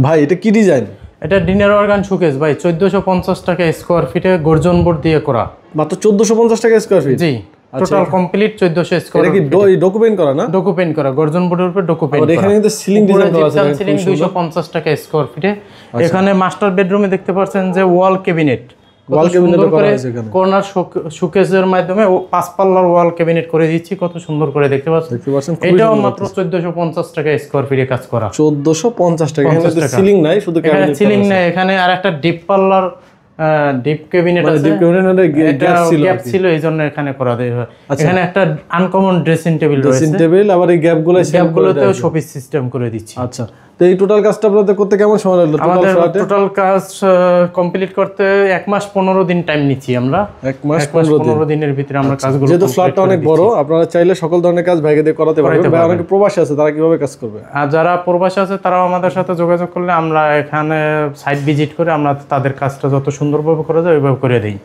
ভাই এটা কি ডিজাইন? এটা ডিনার অর্গান শোকেস ভাই, 1450 টাকা স্কয়ার ফিটে গর্জন বোর্ড দিয়ে করা। মাত্র 1450 টাকা স্কয়ার ফিট? জি, টোটাল কমপ্লিট 1400 স্কয়ার। এটা কি ডকুমেন্ট করা না? ডকুমেন্ট করা, গর্জন বোর্ডের উপর ডকুমেন্ট করা। আর এখানে কিন্তু সিলিং ডিজাইন করা আছে, সিলিং 250 টাকা স্কয়ার ফিটে। এখানে মাস্টার বেডরুমে দেখতে পাচ্ছেন যে ওয়াল ক্যাবিনেট, ওয়াল ক্যাবিনেট করা আছে এখানে। কর্নার শোকেসের মাধ্যমে 5 পাল্লার ওয়াল ক্যাবিনেট করে দিচ্ছি, কত সুন্দর করে দেখতে পাচ্ছেন। এটাও মাত্র 1450 টাকা স্কয়ার ফিটে কাজ করা। 1450 টাকা। এখানে সিলিং নাই, শুধু ক্যাবিনেট। সিলিং নাই, এখানে আর একটা ডিপ পাল্লার ডিপ ক্যাবিনেট আছে। ডিপ ক্যাবিনেটে গ্যাপ ছিল, এইজন্য এখানে করা দেয়। এখানে একটা আনকমন ড্রেসিং টেবিল রয়েছে, ড্রেসিং টেবিল, আবার এই গ্যাপগুলোতেও শোপিস সিস্টেম করে দিচ্ছি। আচ্ছা, তো এই টোটাল কাজটা আপনাদের করতে কেমন সময় লাগলো? টোটাল কাজ কমপ্লিট করতে 1 মাস 15 দিন টাইম নিচ্ছি আমরা। 1 মাস 15 দিনের ভিতরে আমরা কাজগুলো, যেহেতু ফ্ল্যাটটা অনেক বড়, আপনারা চাইলে সকল ধরনের কাজ ভাইকে দিয়ে করাতে পারবেন। ভাই অনেকে প্রবাসী আছে, তারা কিভাবে কাজ করবে? আর যারা প্রবাসী আছে তারাও আমাদের সাথে যোগাযোগ করলে আমরা এখানে সাইট ভিজিট করে আমরা তাদের কাজটা যত সুন্দরভাবে করা যায় ওইভাবে করে দেই।